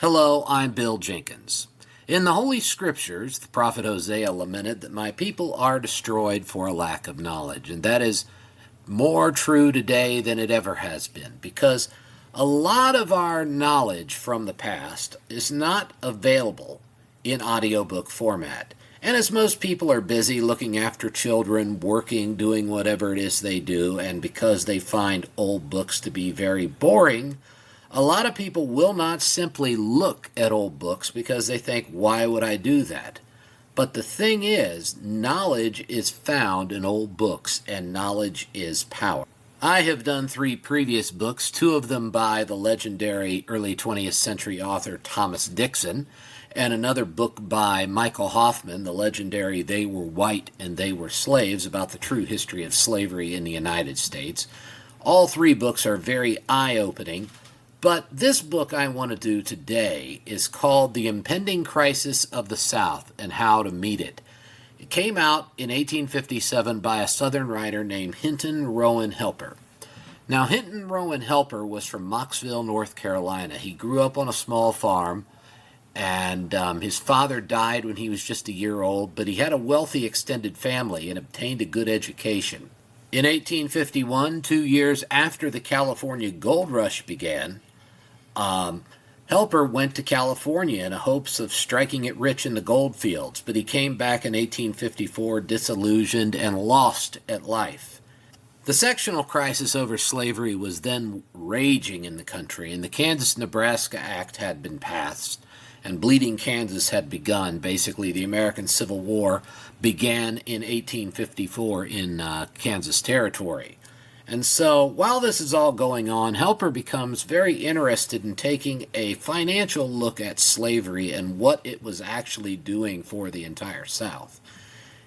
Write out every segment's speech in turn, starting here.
Hello, I'm Bill Jenkins. In the Holy Scriptures, the prophet Hosea lamented that my people are destroyed for a lack of knowledge, and that is more true today than it ever has been, because a lot of our knowledge from the past is not available in audiobook format. And as most people are busy looking after children, working, doing whatever it is they do, and because they find old books to be very boring, a lot of people will not simply look at old books because they think, why would I do that? But the thing is, knowledge is found in old books, and knowledge is power. I have done 3 previous books, 2 of them by the legendary early 20th century author Thomas Dixon, and another book by Michael Hoffman, the legendary They Were White and They Were Slaves, about the true history of slavery in the United States. All 3 books are very eye-opening. But this book I want to do today is called The Impending Crisis of the South and How to Meet It. It came out in 1857 by a Southern writer named Hinton Rowan Helper. Now, Hinton Rowan Helper was from Mocksville, North Carolina. He grew up on a small farm, and his father died when he was just a year old, but he had a wealthy extended family and obtained a good education. In 1851, 2 years after the California Gold Rush began, Helper went to California in hopes of striking it rich in the gold fields, but he came back in 1854 disillusioned and lost at life. The sectional crisis over slavery was then raging in the country, and the Kansas-Nebraska Act had been passed, and Bleeding Kansas had begun. Basically, the American Civil War began in 1854 in Kansas Territory. And so, while this is all going on, Helper becomes very interested in taking a financial look at slavery and what it was actually doing for the entire South.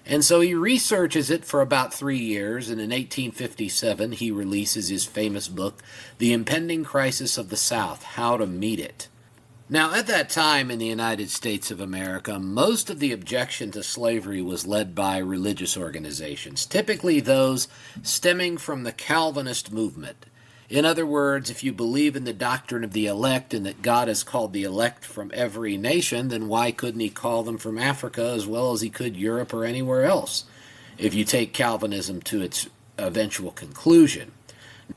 And so he researches it for about 3 years, and in 1857 he releases his famous book, The Impending Crisis of the South, How to Meet It. Now, at that time in the United States of America, most of the objection to slavery was led by religious organizations, typically those stemming from the Calvinist movement. In other words, if you believe in the doctrine of the elect and that God has called the elect from every nation, then why couldn't he call them from Africa as well as he could Europe or anywhere else, if you take Calvinism to its eventual conclusion?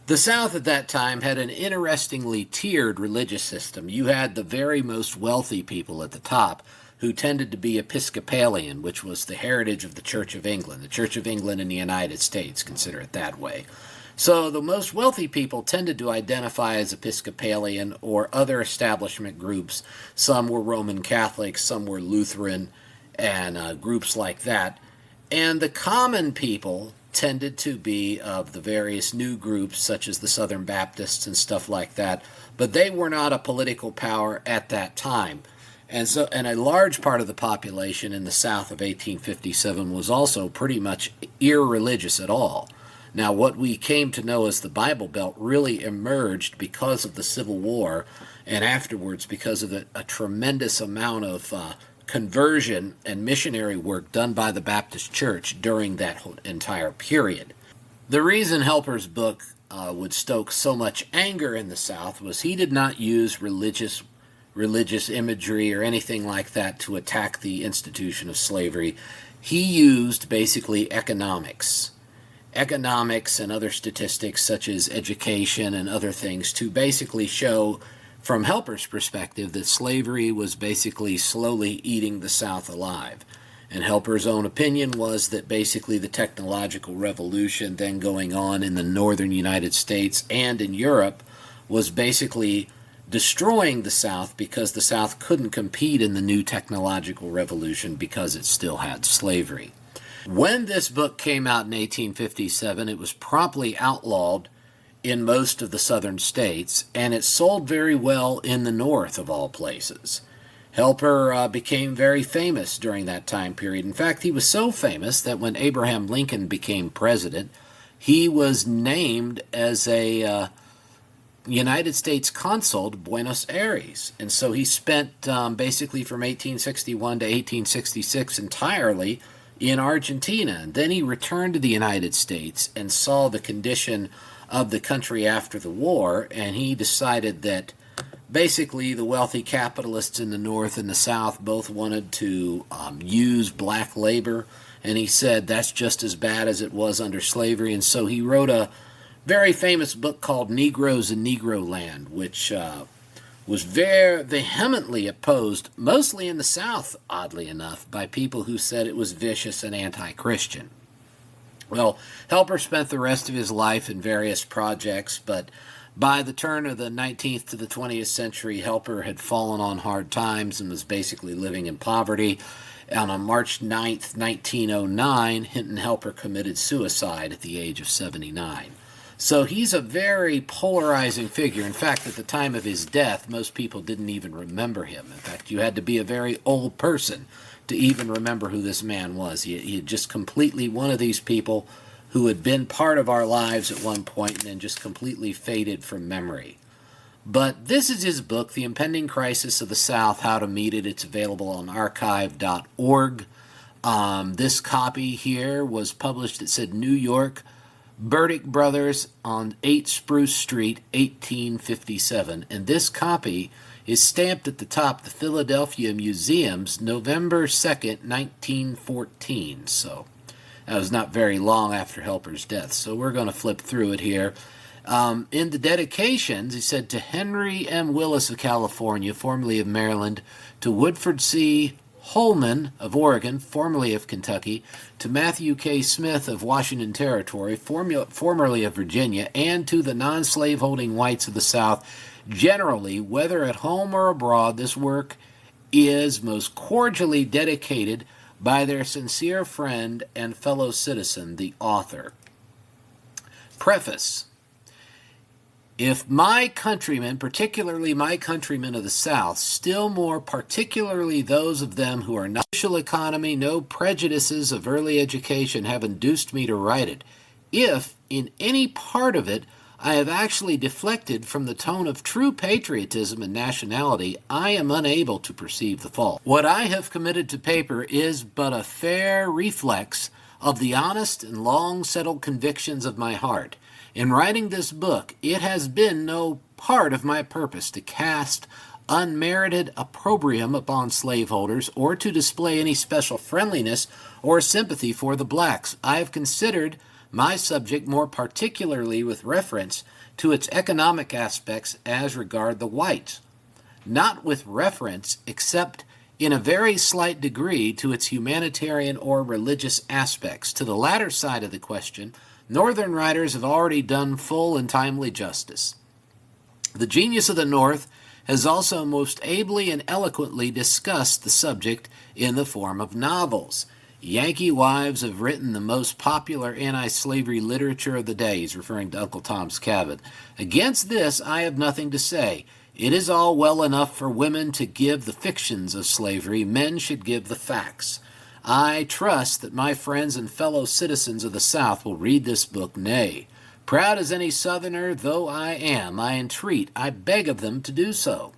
The South at that time had an interestingly tiered religious system. You had the very most wealthy people at the top who tended to be Episcopalian, which was the heritage of the Church of England. The Church of England in the United States, consider it that way. So the most wealthy people tended to identify as Episcopalian or other establishment groups. Some were Roman Catholics, some were Lutheran, and groups like that. And the common people tended to be of the various new groups such as the Southern Baptists and stuff like that, but they were not a political power at that time. And a large part of the population in the South of 1857 was also pretty much irreligious at all. Now, what we came to know as the Bible Belt really emerged because of the Civil War, and afterwards because of a tremendous amount of conversion and missionary work done by the Baptist Church during that entire period. The reason Helper's book would stoke so much anger in the South was he did not use religious imagery or anything like that to attack the institution of slavery. He used basically economics and other statistics such as education and other things to basically show from Helper's perspective that slavery was basically slowly eating the South alive. And Helper's own opinion was that basically the technological revolution then going on in the northern United States and in Europe was basically destroying the South because the South couldn't compete in the new technological revolution because it still had slavery. When this book came out in 1857, it was promptly outlawed in most of the southern states, and it sold very well in the North of all places. Helper became very famous during that time period. In fact, he was so famous that when Abraham Lincoln became president, he was named as a United States consul to Buenos Aires. And so he spent basically from 1861 to 1866 entirely in Argentina. And then he returned to the United States and saw the condition of the country after the war, and he decided that Basically, the wealthy capitalists in the North and the South both wanted to use black labor, and he said that's just as bad as it was under slavery. And so he wrote a very famous book called Negroes in Negro Land, which was very vehemently opposed, mostly in the South, oddly enough, by people who said it was vicious and anti-Christian. Well, Helper spent the rest of his life in various projects, but by the turn of the 19th to the 20th century, Helper had fallen on hard times and was basically living in poverty. And on March 9th, 1909, Hinton Helper committed suicide at the age of 79. So he's a very polarizing figure. In fact, at the time of his death, most people didn't even remember him. In fact, you had to be a very old person to even remember who this man was. He had just completely one of these people who had been part of our lives at one point and then just completely faded from memory. But this is his book, The Impending Crisis of the South, How to Meet It. It's available on archive.org. This copy here was published, it said New York, Burdick Brothers on 8 Spruce Street, 1857. And this copy is stamped at the top, the Philadelphia Museum's November 2nd, 1914. So that was not very long after Helper's death. So we're going to flip through it here. In the dedications, he said, to Henry M. Willis of California, formerly of Maryland, to Woodford C. Holman of Oregon, formerly of Kentucky, to Matthew K. Smith of Washington Territory, formerly of Virginia, and to the non-slaveholding whites of the South. Generally, whether at home or abroad, this work is most cordially dedicated by their sincere friend and fellow citizen, the author. Preface. If my countrymen, particularly my countrymen of the South, still more particularly those of them who are not social economy, no prejudices of early education have induced me to write it, if in any part of it I have actually deflected from the tone of true patriotism and nationality, I am unable to perceive the fault. What I have committed to paper is but a fair reflex of the honest and long-settled convictions of my heart. In writing this book, it has been no part of my purpose to cast unmerited opprobrium upon slaveholders or to display any special friendliness or sympathy for the blacks. I have considered my subject more particularly with reference to its economic aspects as regard the whites, not with reference except in a very slight degree to its humanitarian or religious aspects. To the latter side of the question, Northern writers have already done full and timely justice. The genius of the North has also most ably and eloquently discussed the subject in the form of novels. Yankee wives have written the most popular anti-slavery literature of the day. He's referring to Uncle Tom's Cabin. Against this, I have nothing to say. It is all well enough for women to give the fictions of slavery. Men should give the facts. I trust that my friends and fellow citizens of the South will read this book, nay, proud as any Southerner though I am, I entreat, I beg of them to do so.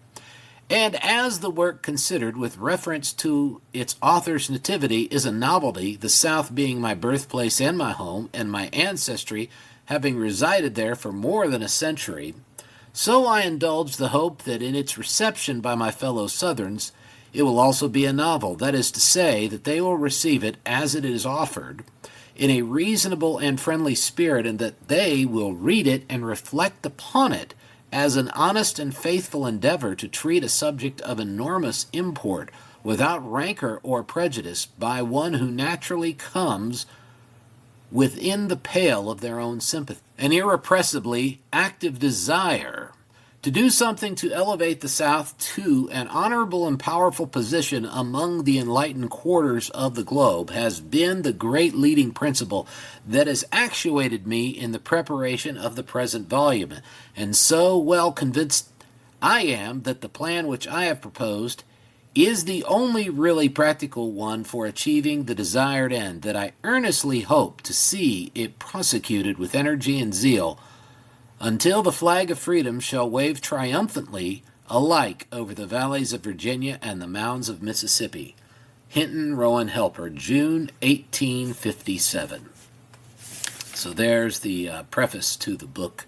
And as the work considered with reference to its author's nativity is a novelty, the South being my birthplace and my home, and my ancestry having resided there for more than a century, so I indulge the hope that in its reception by my fellow Southerns, it will also be a novel, that is to say, that they will receive it as it is offered, in a reasonable and friendly spirit, and that they will read it and reflect upon it as an honest and faithful endeavor to treat a subject of enormous import without rancor or prejudice by one who naturally comes within the pale of their own sympathy. An irrepressibly active desire to do something to elevate the South to an honorable and powerful position among the enlightened quarters of the globe has been the great leading principle that has actuated me in the preparation of the present volume, and so well convinced I am that the plan which I have proposed is the only really practical one for achieving the desired end, that I earnestly hope to see it prosecuted with energy and zeal until the flag of freedom shall wave triumphantly alike over the valleys of Virginia and the mounds of Mississippi. Hinton Rowan Helper, June 1857. So there's the preface to the book.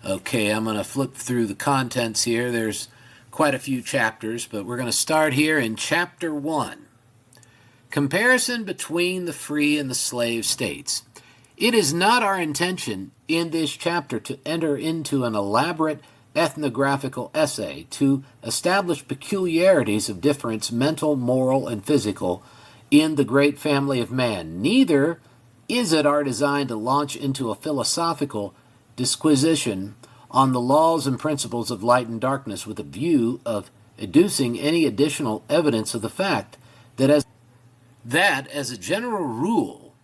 Okay, I'm going to flip through the contents here. There's quite a few chapters, but we're going to start here in Chapter 1. Comparison between the free and the slave states. It is not our intention in this chapter to enter into an elaborate ethnographical essay to establish peculiarities of difference, mental, moral, and physical, in the great family of man. Neither is it our design to launch into a philosophical disquisition on the laws and principles of light and darkness with a view of adducing any additional evidence of the fact that as a general rule,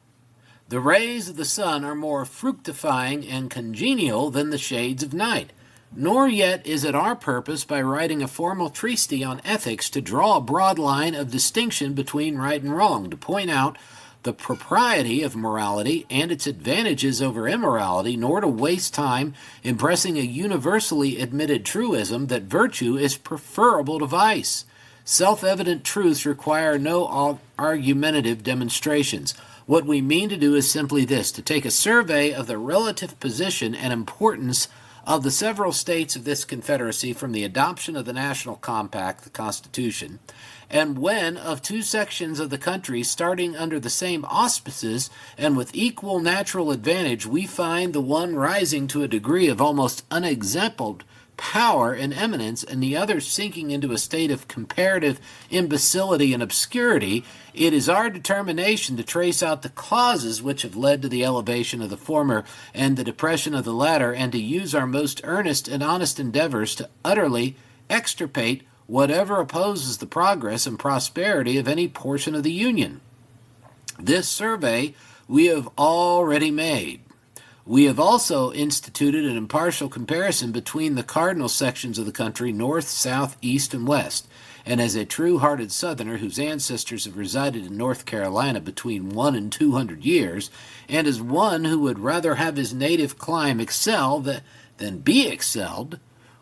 the rays of the sun are more fructifying and congenial than the shades of night. Nor yet is it our purpose, by writing a formal treatise on ethics, to draw a broad line of distinction between right and wrong, to point out the propriety of morality and its advantages over immorality, nor to waste time impressing a universally admitted truism that virtue is preferable to vice. Self-evident truths require no argumentative demonstrations. What we mean to do is simply this: to take a survey of the relative position and importance of the several states of this Confederacy from the adoption of the National Compact, the Constitution, and when of two sections of the country starting under the same auspices and with equal natural advantage, we find the one rising to a degree of almost unexampled power and eminence, and the other sinking into a state of comparative imbecility and obscurity, it is our determination to trace out the causes which have led to the elevation of the former and the depression of the latter, and to use our most earnest and honest endeavors to utterly extirpate whatever opposes the progress and prosperity of any portion of the Union. This survey we have already made. We have also instituted an impartial comparison between the cardinal sections of the country, north, south, east, and west, and as a true-hearted Southerner whose ancestors have resided in North Carolina between 100 and 200 years, and as one who would rather have his native clime excel than be excelled,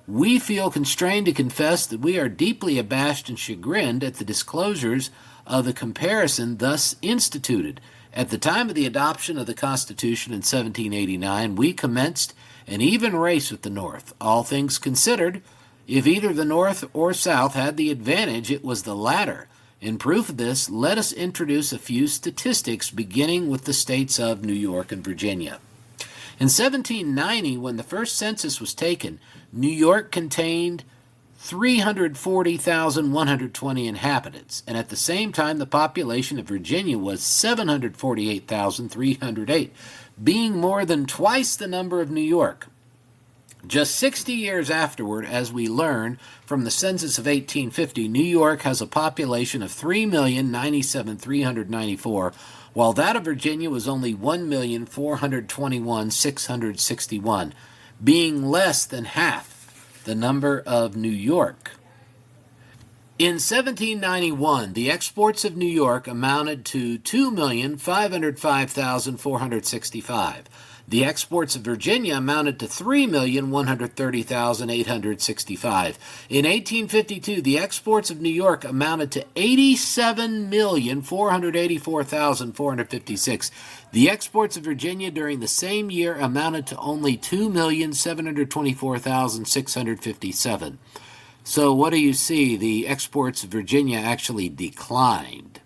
we feel constrained to confess that we are deeply abashed and chagrined at the disclosures of the comparison thus instituted. At the time of the adoption of the Constitution in 1789, we commenced an even race with the North. All things considered, if either the North or South had the advantage, it was the latter. In proof of this, let us introduce a few statistics, beginning with the states of New York and Virginia. In 1790, when the first census was taken, New York contained 340,120 inhabitants, and at the same time the population of Virginia was 748,308, being more than twice the number of New York. Just 60 years afterward, as we learn from the census of 1850, New York has a population of 3,097,394, while that of Virginia was only 1,421,661, being less than half the number of New York. In 1791, the exports of New York amounted to 2,505,465. The exports of Virginia amounted to 3,130,865. In 1852, the exports of New York amounted to 87,484,456. The exports of Virginia during the same year amounted to only 2,724,657. So what do you see? The exports of Virginia actually declined.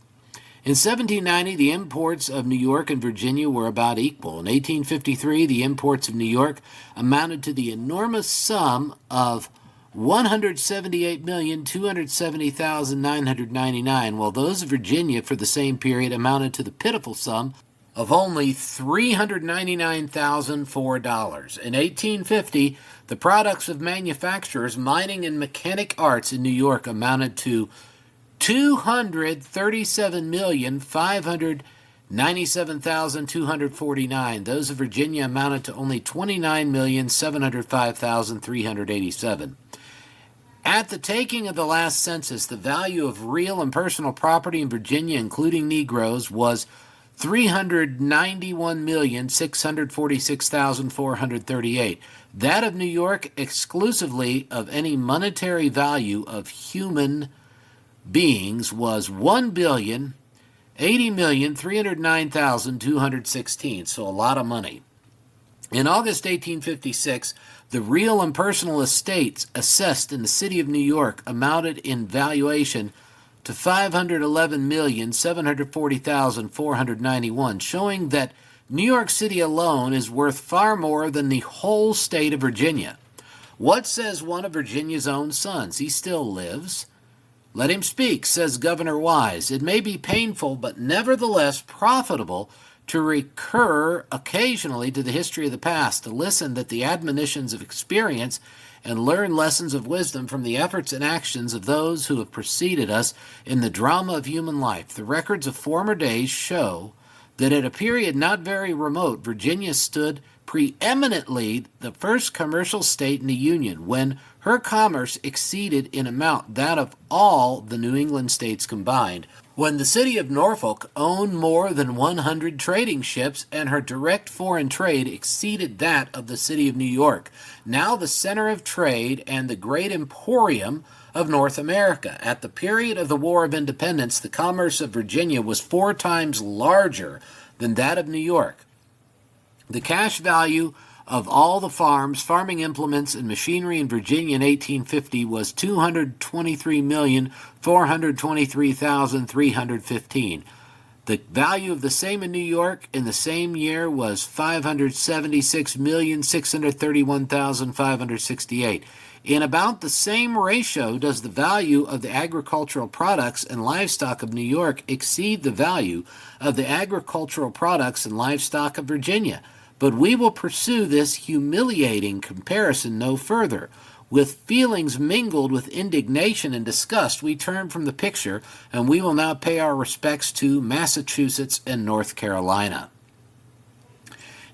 In 1790, the imports of New York and Virginia were about equal. In 1853, the imports of New York amounted to the enormous sum of $178,270,999, while those of Virginia for the same period amounted to the pitiful sum of only $399,004. In 1850, the products of manufacturers, mining, and mechanic arts in New York amounted to $237,597,249. Those of Virginia amounted to only $29,705,387. At the taking of the last census, the value of real and personal property in Virginia, including Negroes, was $391,646,438. That of New York, exclusively of any monetary value of human beings, was $1,080,309,216, so a lot of money. In August 1856, The real and personal estates assessed in the city of New York amounted in valuation to $511,740,491, showing that New York City alone is worth far more than the whole state of Virginia. What says one of Virginia's own sons? He still lives. Let him speak, says Governor Wise. It may be painful, but nevertheless profitable to recur occasionally to the history of the past, to listen to the admonitions of experience and learn lessons of wisdom from the efforts and actions of those who have preceded us in the drama of human life. The records of former days show that at a period not very remote, Virginia stood preeminently the first commercial state in the Union, when her commerce exceeded in amount that of all the New England states combined, when the city of Norfolk owned more than 100 trading ships and her direct foreign trade exceeded that of the city of New York, now the center of trade and the great emporium of North America. At the period of the War of Independence, the commerce of Virginia was 4 times larger than that of New York. The cash value of all the farms, farming implements, and machinery in Virginia in 1850 was $223,423,315. The value of the same in New York in the same year was $576,631,568. In about the same ratio does the value of the agricultural products and livestock of New York exceed the value of the agricultural products and livestock of Virginia. But we will pursue this humiliating comparison no further. With feelings mingled with indignation and disgust, we turn from the picture, and we will now pay our respects to Massachusetts and North Carolina.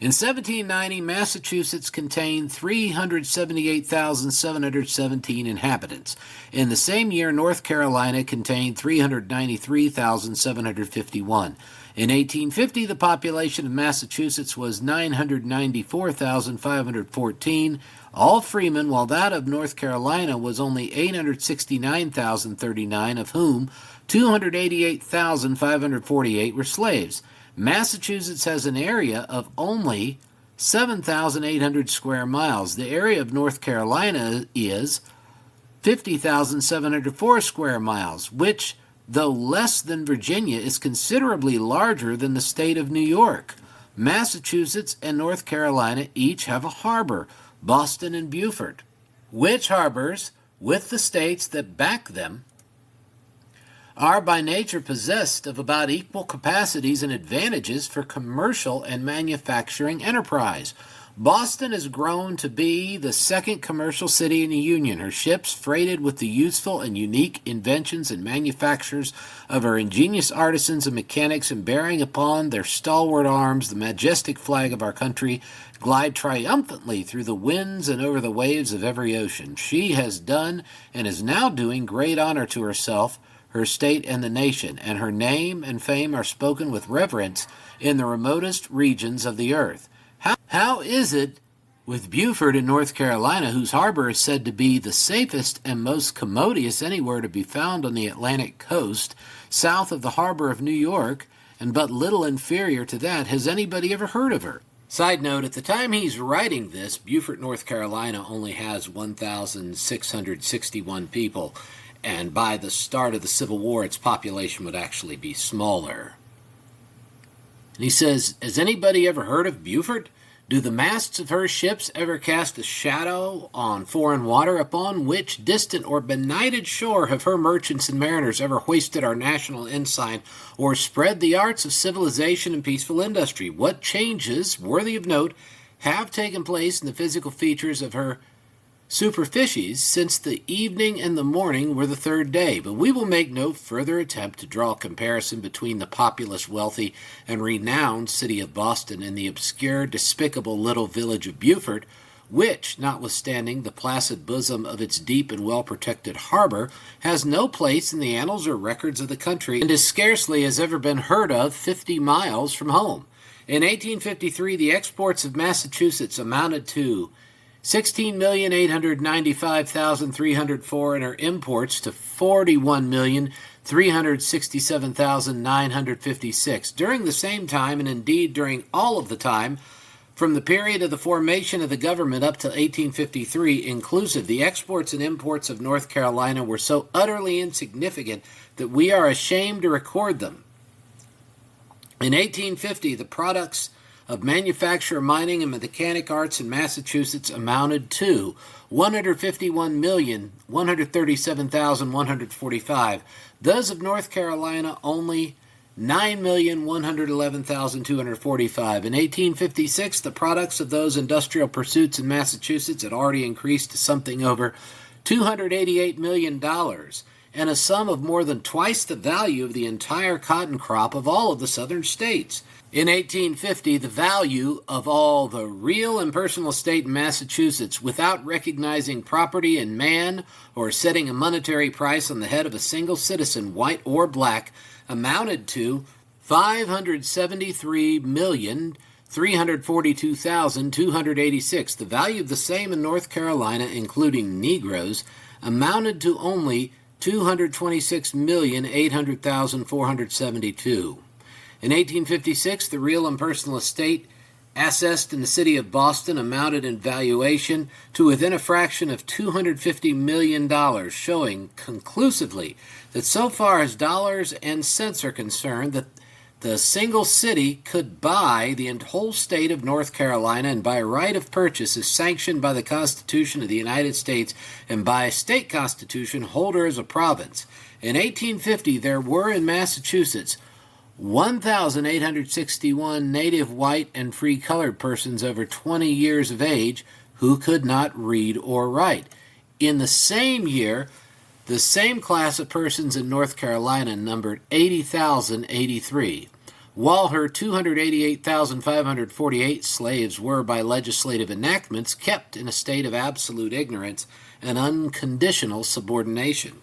In 1790, Massachusetts contained 378,717 inhabitants. In the same year, North Carolina contained 393,751. In 1850, the population of Massachusetts was 994,514, all freemen, while that of North Carolina was only 869,039, of whom 288,548 were slaves. Massachusetts has an area of only 7,800 square miles. The area of North Carolina is 50,704 square miles, which, though less than Virginia, is considerably larger than the state of New York. Massachusetts and North Carolina each have a harbor, Boston and Beaufort, which harbors, with the states that back them, are by nature possessed of about equal capacities and advantages for commercial and manufacturing enterprise. Boston has grown to be the second commercial city in the Union. Her ships, freighted with the useful and unique inventions and manufactures of her ingenious artisans and mechanics, and bearing upon their stalwart arms the majestic flag of our country, glide triumphantly through the winds and over the waves of every ocean. She has done and is now doing great honor to herself, her state, and the nation, and her name and fame are spoken with reverence in the remotest regions of the earth. How is it with Beaufort in North Carolina, whose harbor is said to be the safest and most commodious anywhere to be found on the Atlantic coast, south of the harbor of New York, and but little inferior to that? Has anybody ever heard of her? Side note, at the time he's writing this, Beaufort, North Carolina only has 1,661 people, and by the start of the Civil War, its population would actually be smaller. And he says, has anybody ever heard of Beaufort? Do the masts of her ships ever cast a shadow on foreign water? Upon which distant or benighted shore have her merchants and mariners ever hoisted our national ensign, or spread the arts of civilization and peaceful industry? What changes, worthy of note, have taken place in the physical features of her superficies since the evening and the morning were the third day? But we will make no further attempt to draw a comparison between the populous, wealthy, and renowned city of Boston and the obscure, despicable little village of Beaufort, which, notwithstanding the placid bosom of its deep and well-protected harbor, has no place in the annals or records of the country, and is scarcely has ever been heard of 50 miles from home. In 1853, the exports of Massachusetts amounted to 16,895,304, and her imports to 41,367,956. During the same time, and indeed during all of the time From the period of the formation of the government up to 1853 inclusive, the exports and imports of North Carolina were so utterly insignificant that we are ashamed to record them. In 1850, the products of manufacture, mining, and mechanic arts in Massachusetts amounted to 151,137,145. Those of North Carolina only 9,111,245. In 1856, the products of those industrial pursuits in Massachusetts had already increased to something over $288 million, and a sum of more than twice the value of the entire cotton crop of all of the southern states. In 1850, the value of all the real and personal estate in Massachusetts, without recognizing property in man or setting a monetary price on the head of a single citizen, white or black, amounted to $573,342,286. The value of the same in North Carolina, including Negroes, amounted to only $226,800,472. In 1856, the real and personal estate assessed in the city of Boston amounted in valuation to within a fraction of $250 million, showing conclusively that so far as dollars and cents are concerned, that the single city could buy the whole state of North Carolina, and by right of purchase is sanctioned by the Constitution of the United States and by a state constitution hold her as a province. In 1850, there were in Massachusetts 1,861 native white and free colored persons over 20 years of age who could not read or write. In the same year, the same class of persons in North Carolina numbered 80,083, while her 288,548 slaves were, by legislative enactments, kept in a state of absolute ignorance and unconditional subordination.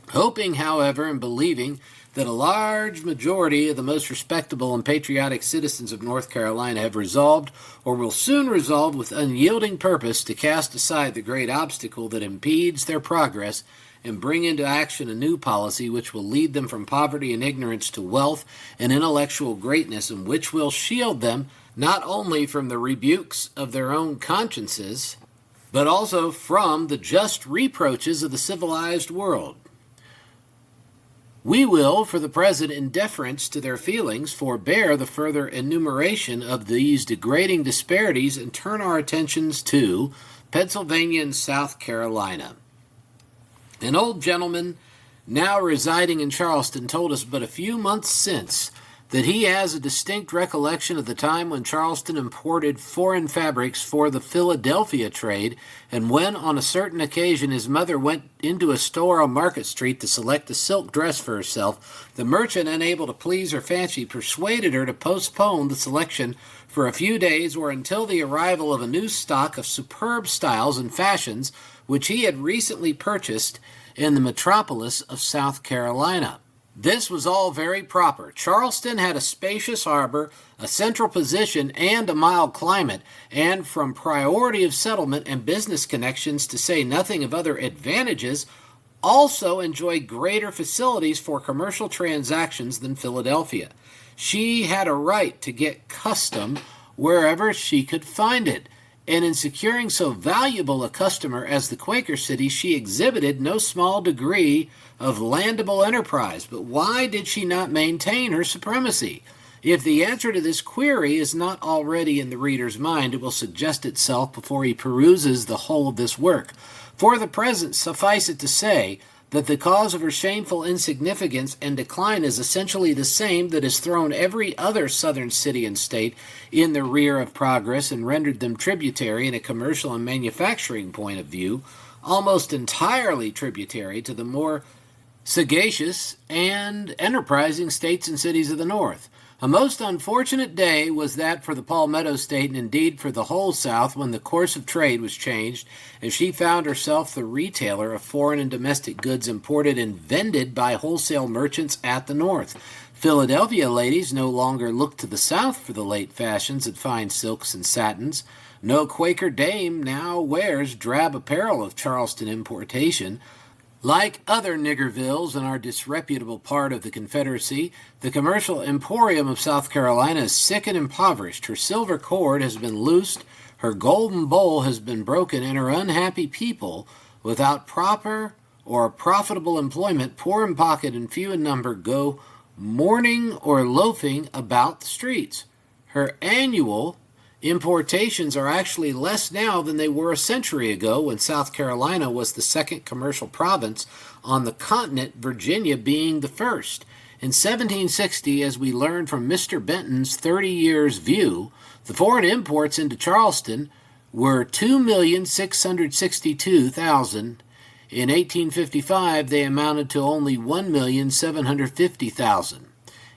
Hoping, however, and believing that a large majority of the most respectable and patriotic citizens of North Carolina have resolved, or will soon resolve with unyielding purpose, to cast aside the great obstacle that impedes their progress and bring into action a new policy which will lead them from poverty and ignorance to wealth and intellectual greatness, and which will shield them not only from the rebukes of their own consciences, but also from the just reproaches of the civilized world. We will, for the present, in deference to their feelings, forbear the further enumeration of these degrading disparities and turn our attentions to Pennsylvania and South Carolina. An old gentleman now residing in Charleston told us but a few months since that he has a distinct recollection of the time when Charleston imported foreign fabrics for the Philadelphia trade, and when on a certain occasion his mother went into a store on Market Street to select a silk dress for herself, the merchant, unable to please her fancy, persuaded her to postpone the selection for a few days or until the arrival of a new stock of superb styles and fashions which he had recently purchased in the metropolis of South Carolina. This was all very proper. Charleston had a spacious harbor, a central position, and a mild climate, and from priority of settlement and business connections, to say nothing of other advantages, also enjoyed greater facilities for commercial transactions than Philadelphia. She had a right to get custom wherever she could find it, and in securing so valuable a customer as the Quaker City, she exhibited no small degree of landable enterprise. But why did she not maintain her supremacy? If the answer to this query is not already in the reader's mind, it will suggest itself before he peruses the whole of this work. For the present, suffice it to say that the cause of her shameful insignificance and decline is essentially the same that has thrown every other southern city and state in the rear of progress and rendered them tributary in a commercial and manufacturing point of view, almost entirely tributary to the more sagacious and enterprising states and cities of the North. A most unfortunate day was that for the Palmetto State, and indeed for the whole South, when the course of trade was changed, and she found herself the retailer of foreign and domestic goods imported and vended by wholesale merchants at the North. Philadelphia ladies no longer looked to the South for the late fashions of fine silks and satins. No Quaker dame now wears drab apparel of Charleston importation. Like other niggervilles in our disreputable part of the Confederacy, the commercial emporium of South Carolina is sick and impoverished. Her silver cord has been loosed, her golden bowl has been broken, and her unhappy people, without proper or profitable employment, poor in pocket and few in number, go mourning or loafing about the streets. Her annual importations are actually less now than they were a century ago when South Carolina was the second commercial province on the continent, Virginia being the first. In 1760, as we learned from Mr. Benton's 30 Years' View, the foreign imports into Charleston were 2,662,000. In 1855, they amounted to only 1,750,000.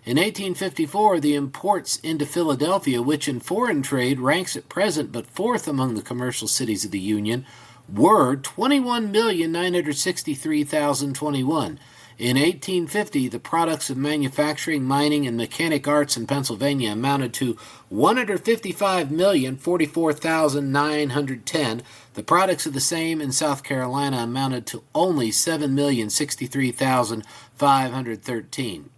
In 1854, the imports into Philadelphia, which in foreign trade ranks at present but fourth among the commercial cities of the Union, were 21,963,021. In 1850, the products of manufacturing, mining, and mechanic arts in Pennsylvania amounted to 155,044,910. The products of the same in South Carolina amounted to only 7,063,513.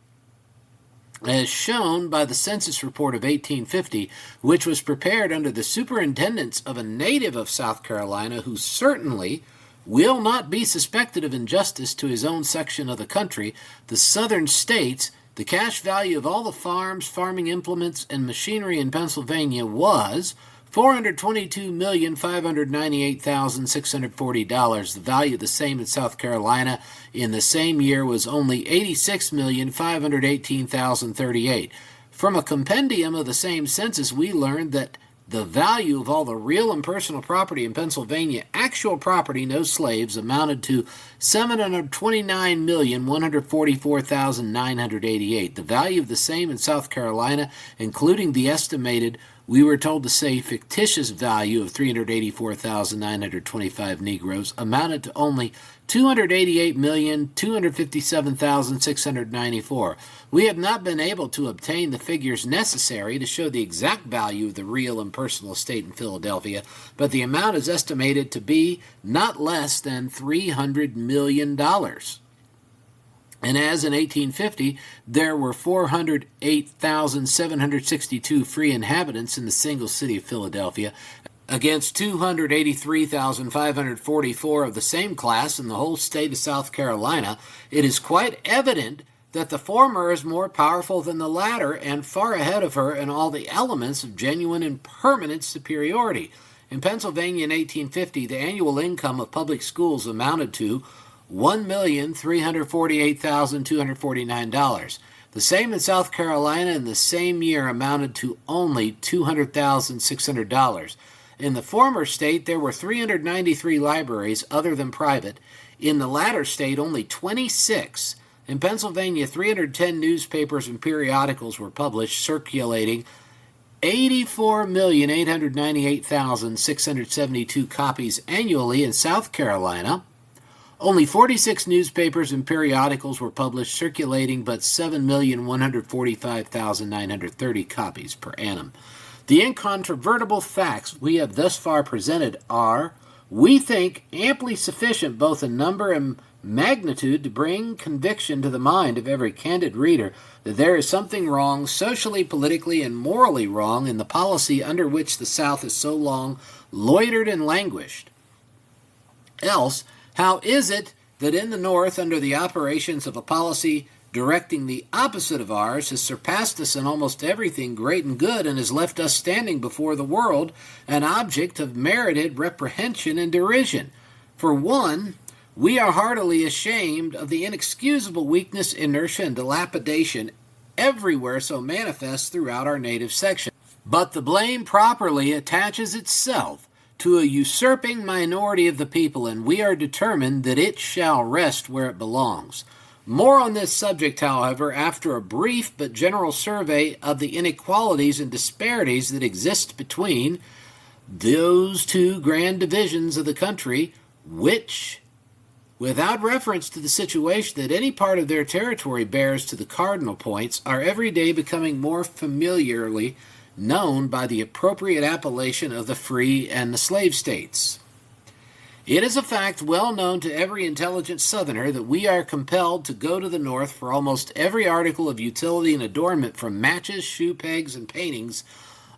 As shown by the census report of 1850, which was prepared under the superintendence of a native of South Carolina who certainly will not be suspected of injustice to his own section of the country, the southern states, the cash value of all the farms, farming implements, and machinery in Pennsylvania was $422,598,640. The value of the same in South Carolina in the same year was only $86,518,038. From a compendium of the same census, we learned that the value of all the real and personal property in Pennsylvania, actual property, no slaves, amounted to $729,144,988. The value of the same in South Carolina, including the estimated, we were told to say fictitious value of 384,925 Negroes, amounted to only $288,257,694. We have not been able to obtain the figures necessary to show the exact value of the real and personal estate in Philadelphia, but the amount is estimated to be not less than $300 million. And as in 1850, there were 408,762 free inhabitants in the single city of Philadelphia, against 283,544 of the same class in the whole state of South Carolina, it is quite evident that the former is more powerful than the latter and far ahead of her in all the elements of genuine and permanent superiority. In Pennsylvania in 1850, the annual income of public schools amounted to $1,348,249. The same in South Carolina in the same year amounted to only $200,600. In the former state, there were 393 libraries other than private. In the latter state, only 26. In Pennsylvania, 310 newspapers and periodicals were published, circulating 84,898,672 copies annually. In South Carolina, only 46 newspapers and periodicals were published, circulating but 7,145,930 copies per annum. The incontrovertible facts we have thus far presented are, we think, amply sufficient both in number and magnitude to bring conviction to the mind of every candid reader that there is something wrong, socially, politically, and morally wrong in the policy under which the South has so long loitered and languished. Else, how is it that in the North, under the operations of a policy directing the opposite of ours, has surpassed us in almost everything great and good, and has left us standing before the world an object of merited reprehension and derision? For one, we are heartily ashamed of the inexcusable weakness, inertia, and dilapidation everywhere so manifest throughout our native section. But the blame properly attaches itself to a usurping minority of the people, and we are determined that it shall rest where it belongs. More on this subject, however, after a brief but general survey of the inequalities and disparities that exist between those two grand divisions of the country, which, without reference to the situation that any part of their territory bears to the cardinal points, are every day becoming more familiarly known by the appropriate appellation of the free and the slave states. It is a fact well known to every intelligent Southerner that we are compelled to go to the North for almost every article of utility and adornment, from matches, shoe pegs, and paintings,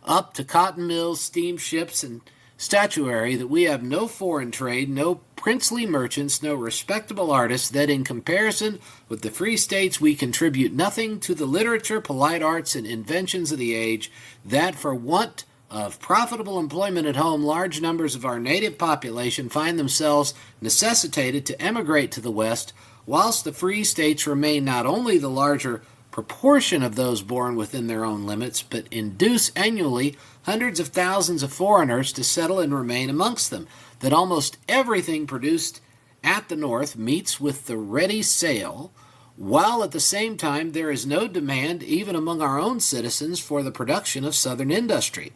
up to cotton mills, steamships, and statuary, that we have no foreign trade, no princely merchants, no respectable artists, that in comparison with the free states we contribute nothing to the literature, polite arts, and inventions of the age, that for want of profitable employment at home, large numbers of our native population find themselves necessitated to emigrate to the West, whilst the free states remain not only the larger proportion of those born within their own limits, but induce annually hundreds of thousands of foreigners to settle and remain amongst them, that almost everything produced at the North meets with the ready sale, while at the same time there is no demand even among our own citizens for the production of Southern industry.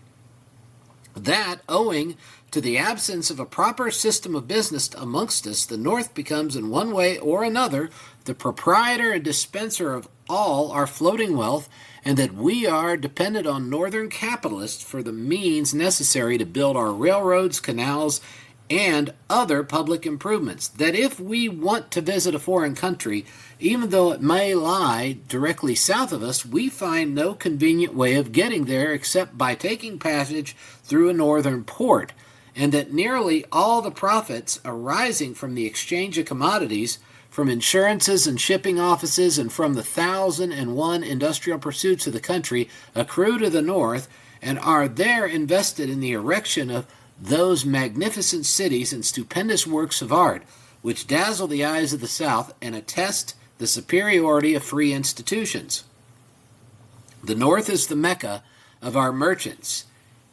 That, owing to the absence of a proper system of business amongst us, the North becomes in one way or another the proprietor and dispenser of all our floating wealth, and that we are dependent on Northern capitalists for the means necessary to build our railroads, canals, and other public improvements. That if we want to visit a foreign country, even though it may lie directly south of us, we find no convenient way of getting there except by taking passage through a northern port, and that nearly all the profits arising from the exchange of commodities, from insurances and shipping offices, and from the 1,001 industrial pursuits of the country accrue to the North, and are there invested in the erection of those magnificent cities and stupendous works of art, which dazzle the eyes of the South and attest the superiority of free institutions. The North is the Mecca of our merchants,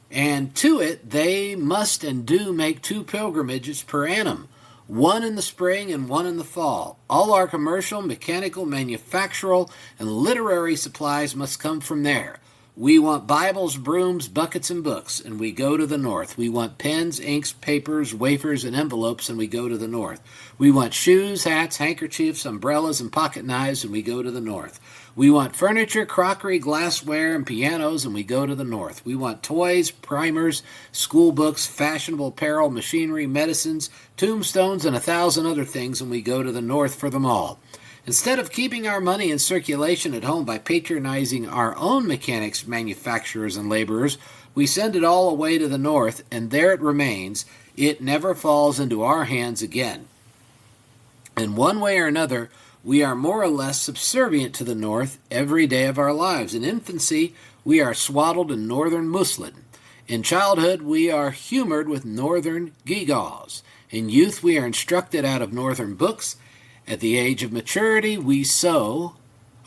and to it they must and do make 2 pilgrimages per annum, one in the spring and one in the fall. All our commercial, mechanical, manufactural, and literary supplies must come from there. We want Bibles, brooms, buckets, and books, and we go to the North. We want pens, inks, papers, wafers, and envelopes, and we go to the North. We want shoes, hats, handkerchiefs, umbrellas, and pocket knives, and we go to the North. We want furniture, crockery, glassware, and pianos, and we go to the North. We want toys, primers, school books, fashionable apparel, machinery, medicines, tombstones, and 1,000 other things, and we go to the North for them all. Instead of keeping our money in circulation at home by patronizing our own mechanics, manufacturers, and laborers, we send it all away to the North, and there it remains. It never falls into our hands again. In one way or another, we are more or less subservient to the North every day of our lives. In infancy, we are swaddled in Northern muslin. In childhood, we are humored with Northern gewgaws. In youth, we are instructed out of Northern books. At the age of maturity, we sow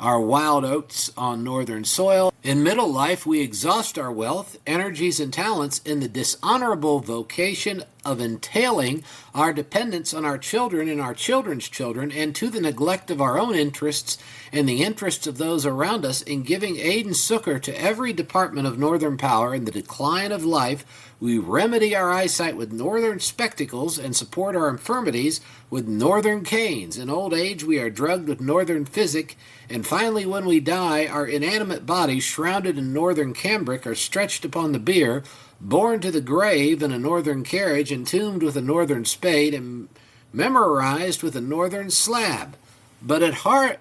our wild oats on Northern soil. In middle life, we exhaust our wealth, energies, and talents in the dishonorable vocation of entailing our dependence on our children and our children's children, and to the neglect of our own interests and the interests of those around us in giving aid and succor to every department of Northern power. In the decline of life, we remedy our eyesight with Northern spectacles and support our infirmities with Northern canes. In old age, we are drugged with Northern physic, and finally, when we die, our inanimate bodies, shrouded in Northern cambric, are stretched upon the bier, borne to the grave in a Northern carriage, entombed with a Northern spade, and memorized with a Northern slab. But it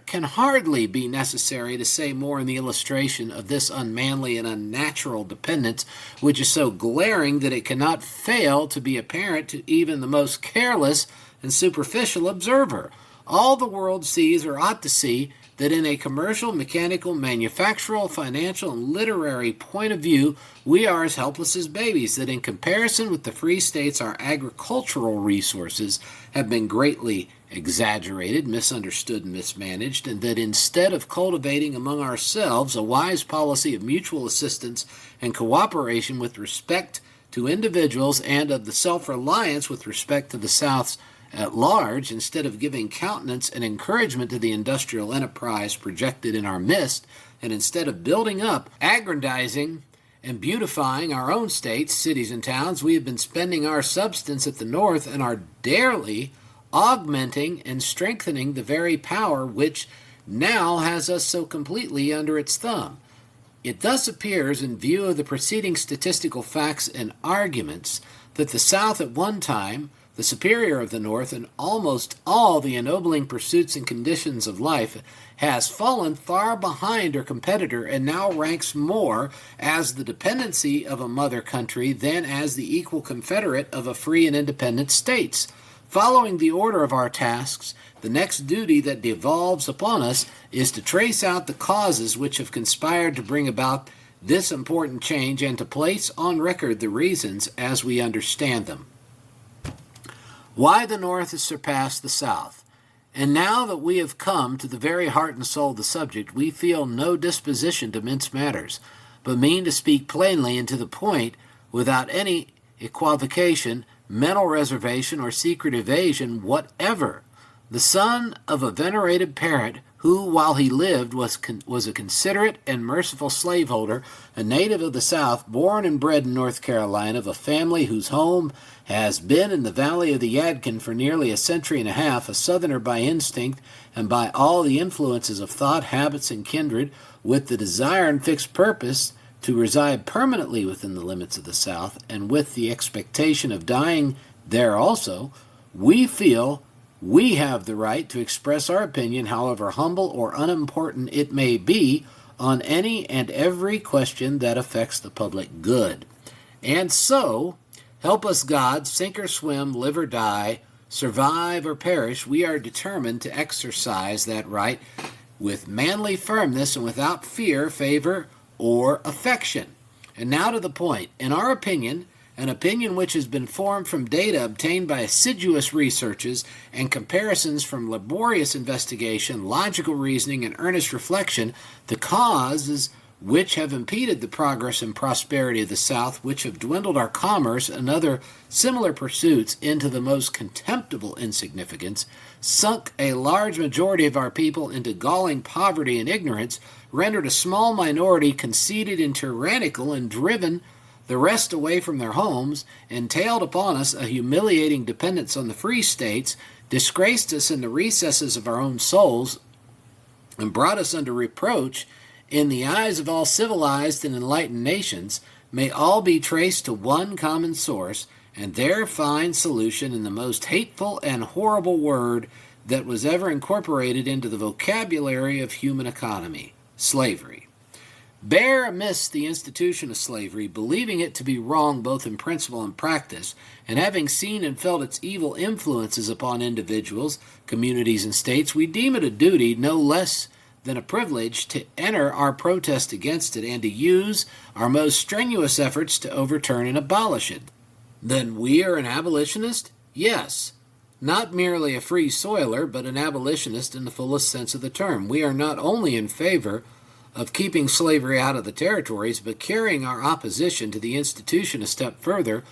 can hardly be necessary to say more in the illustration of this unmanly and unnatural dependence, which is so glaring that it cannot fail to be apparent to even the most careless and superficial observer. All the world sees, or ought to see, that in a commercial, mechanical, manufactural, financial, and literary point of view, we are as helpless as babies, that in comparison with the free states, our agricultural resources have been greatly exaggerated, misunderstood, and mismanaged, and that instead of cultivating among ourselves a wise policy of mutual assistance and cooperation with respect to individuals, and of the self-reliance with respect to the South's at large, instead of giving countenance and encouragement to the industrial enterprise projected in our midst, and instead of building up, aggrandizing, and beautifying our own states, cities, and towns, we have been spending our substance at the North, and are daily augmenting and strengthening the very power which now has us so completely under its thumb. It thus appears, in view of the preceding statistical facts and arguments, that the South at one time The superior of the North in almost all the ennobling pursuits and conditions of life has fallen far behind her competitor and now ranks more as the dependency of a mother country than as the equal confederate of a free and independent states. Following the order of our tasks, the next duty that devolves upon us is to trace out the causes which have conspired to bring about this important change and to place on record the reasons as we understand them. Why the North has surpassed the South. And now that we have come to the very heart and soul of the subject, we feel no disposition to mince matters, but mean to speak plainly and to the point without any equivocation, mental reservation, or secret evasion whatever. The son of a venerated parent who, while he lived, was a considerate and merciful slaveholder, a native of the South, born and bred in North Carolina, of a family whose home has been in the valley of the Yadkin for nearly a century and a half, a Southerner by instinct and by all the influences of thought, habits, and kindred, with the desire and fixed purpose to reside permanently within the limits of the South, and with the expectation of dying there also, we feel we have the right to express our opinion, however humble or unimportant it may be, on any and every question that affects the public good. And so, help us God, sink or swim, live or die, survive or perish, we are determined to exercise that right with manly firmness and without fear, favor, or affection. And now to the point. In our opinion, an opinion which has been formed from data obtained by assiduous researches and comparisons from laborious investigation, logical reasoning, and earnest reflection, the causes which have impeded the progress and prosperity of the South, which have dwindled our commerce and other similar pursuits into the most contemptible insignificance, sunk a large majority of our people into galling poverty and ignorance, rendered a small minority conceited and tyrannical, and driven the rest away from their homes, entailed upon us a humiliating dependence on the free states, disgraced us in the recesses of our own souls, and brought us under reproach in the eyes of all civilized and enlightened nations, may all be traced to one common source, and there find solution in the most hateful and horrible word that was ever incorporated into the vocabulary of human economy: slavery. Bear amiss the institution of slavery, believing it to be wrong both in principle and practice, and having seen and felt its evil influences upon individuals, communities, and states, we deem it a duty no less than a privilege to enter our protest against it and to use our most strenuous efforts to overturn and abolish it. Then we are an abolitionist? Yes. Not merely a free soiler, but an abolitionist in the fullest sense of the term. We are not only in favor of keeping slavery out of the territories, but carrying our opposition to the institution a step further,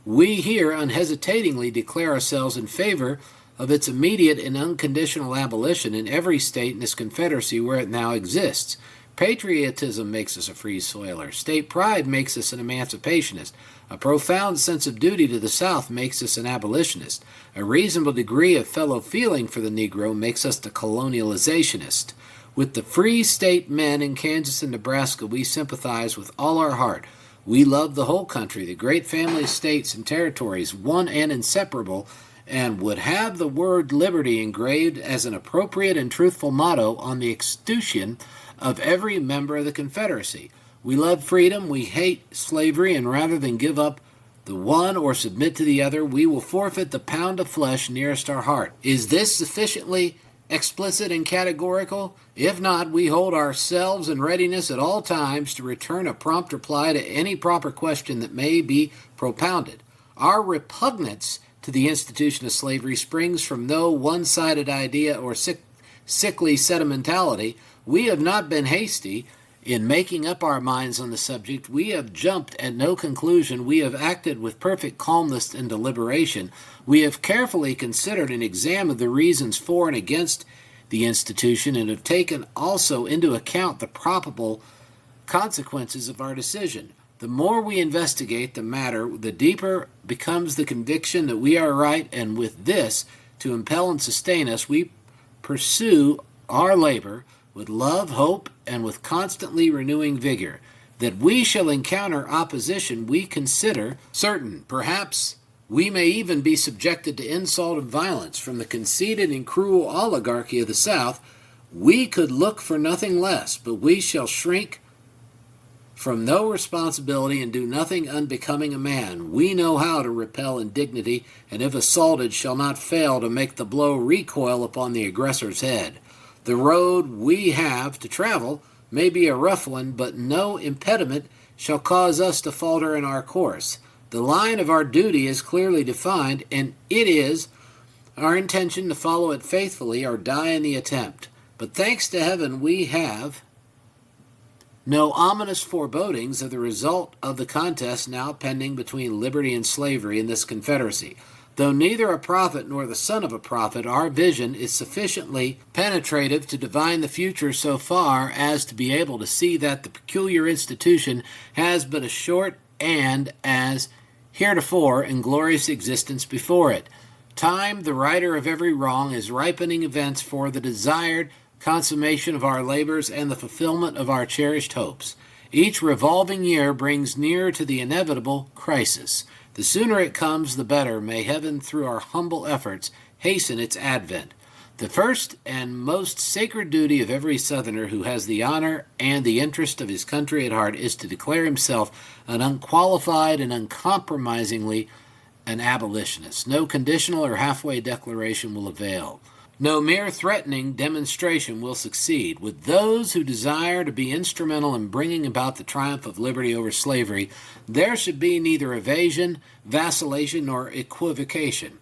we here unhesitatingly declare ourselves in favor of its immediate and unconditional abolition in every state in this confederacy where it now exists. Patriotism makes us a free soiler. State pride makes us an emancipationist. A profound sense of duty to the South makes us an abolitionist. A reasonable degree of fellow feeling for the Negro makes us the colonializationist. With the free state men in Kansas and Nebraska, we sympathize with all our heart. We love the whole country, the great family of states and territories, one and inseparable, and would have the word liberty engraved as an appropriate and truthful motto on the escutcheon of every member of the Confederacy. We love freedom, we hate slavery, and rather than give up the one or submit to the other, we will forfeit the pound of flesh nearest our heart. Is this sufficiently explicit and categorical? If not, we hold ourselves in readiness at all times to return a prompt reply to any proper question that may be propounded. Our repugnance to the institution of slavery springs from no one-sided idea or sickly sentimentality. We have not been hasty in making up our minds on the subject. We have jumped at no conclusion. We have acted with perfect calmness and deliberation. We have carefully considered and examined the reasons for and against the institution, and have taken also into account the probable consequences of our decision. The more we investigate the matter, the deeper becomes the conviction that we are right, and with this to impel and sustain us, we pursue our labor with love, hope, and with constantly renewing vigor. That we shall encounter opposition we consider certain, perhaps We may even be subjected to insult and violence from the conceited and cruel oligarchy of the South. We could look for nothing less, but we shall shrink from no responsibility and do nothing unbecoming a man. We know how to repel indignity, and if assaulted, shall not fail to make the blow recoil upon the aggressor's head. The road we have to travel may be a rough one, but no impediment shall cause us to falter in our course. The line of our duty is clearly defined, and it is our intention to follow it faithfully or die in the attempt. But thanks to heaven, we have no ominous forebodings of the result of the contest now pending between liberty and slavery in this Confederacy. Though neither a prophet nor the son of a prophet, our vision is sufficiently penetrative to divine the future so far as to be able to see that the peculiar institution has but a short and, as heretofore, inglorious existence before it. Time, the righter of every wrong, is ripening events for the desired consummation of our labors and the fulfillment of our cherished hopes. Each revolving year brings nearer to the inevitable crisis. The sooner it comes, the better. May heaven, through our humble efforts, hasten its advent. The first and most sacred duty of every Southerner who has the honor and the interest of his country at heart is to declare himself an unqualified and uncompromisingly an abolitionist. No conditional or halfway declaration will avail. No mere threatening demonstration will succeed. With those who desire to be instrumental in bringing about the triumph of liberty over slavery, there should be neither evasion, vacillation, nor equivocation.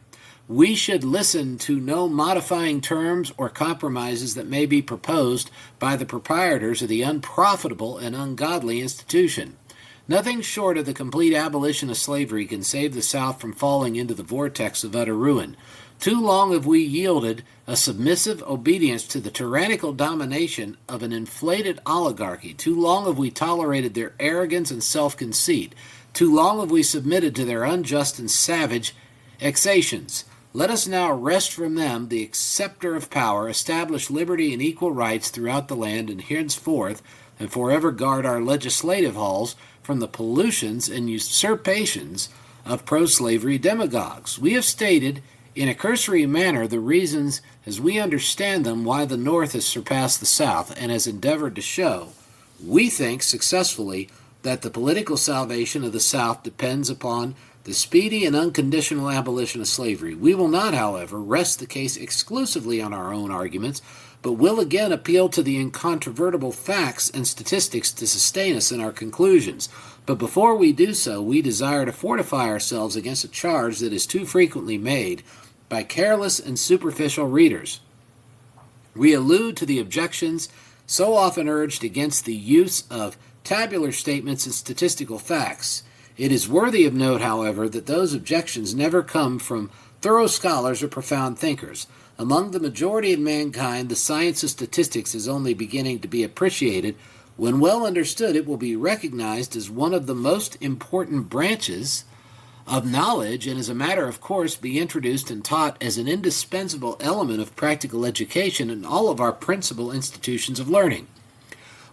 We should listen to no modifying terms or compromises that may be proposed by the proprietors of the unprofitable and ungodly institution. Nothing short of the complete abolition of slavery can save the South from falling into the vortex of utter ruin. Too long have we yielded a submissive obedience to the tyrannical domination of an inflated oligarchy. Too long have we tolerated their arrogance and self-conceit. Too long have we submitted to their unjust and savage exactions. Let us now wrest from them the scepter of power, establish liberty and equal rights throughout the land, and henceforth and forever guard our legislative halls from the pollutions and usurpations of pro-slavery demagogues. We have stated in a cursory manner the reasons as we understand them why the North has surpassed the South and has endeavored to show, we think successfully, that the political salvation of the South depends upon the speedy and unconditional abolition of slavery. We will not, however, rest the case exclusively on our own arguments, but will again appeal to the incontrovertible facts and statistics to sustain us in our conclusions. But before we do so, we desire to fortify ourselves against a charge that is too frequently made by careless and superficial readers. We allude to the objections so often urged against the use of tabular statements and statistical facts. It is worthy of note, however, that those objections never come from thorough scholars or profound thinkers. Among the majority of mankind, the science of statistics is only beginning to be appreciated. When well understood, it will be recognized as one of the most important branches of knowledge, and as a matter of course be introduced and taught as an indispensable element of practical education in all of our principal institutions of learning.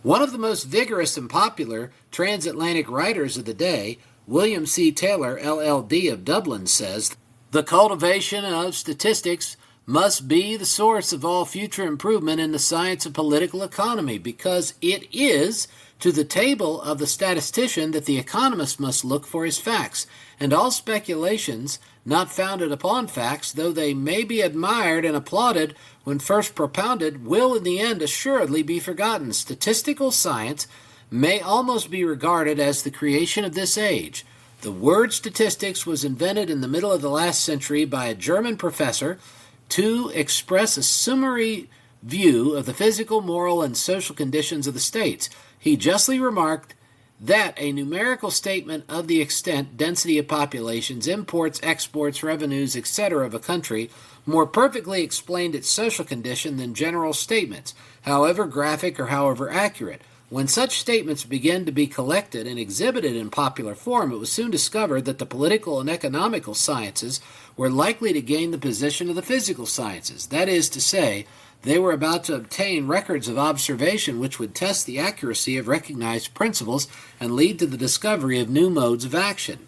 One of the most vigorous and popular transatlantic writers of the day, William C. Taylor, LL.D. of Dublin, says, "The cultivation of statistics must be the source of all future improvement in the science of political economy, because it is to the table of the statistician that the economist must look for his facts, and all speculations not founded upon facts, though they may be admired and applauded when first propounded, will in the end assuredly be forgotten. Statistical science may almost be regarded as the creation of this age. The word statistics was invented in the middle of the last century by a German professor to express a summary view of the physical, moral, and social conditions of the states. He justly remarked that a numerical statement of the extent, density of populations, imports, exports, revenues, etc. of a country more perfectly explained its social condition than general statements, however graphic or however accurate. When such statements began to be collected and exhibited in popular form, it was soon discovered that the political and economical sciences were likely to gain the position of the physical sciences. That is to say, they were about to obtain records of observation which would test the accuracy of recognized principles and lead to the discovery of new modes of action.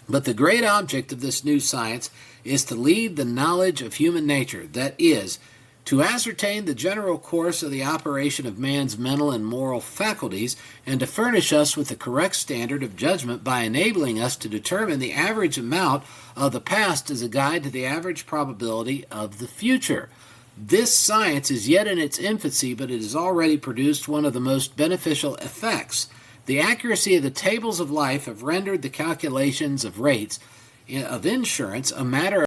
But the great object of this new science is to lead the knowledge of human nature, that is, to ascertain the general course of the operation of man's mental and moral faculties, and to furnish us with the correct standard of judgment by enabling us to determine the average amount of the past as a guide to the average probability of the future. This science is yet in its infancy, but it has already produced one of the most beneficial effects. The accuracy of the tables of life have rendered the calculations of rates of insurance a matter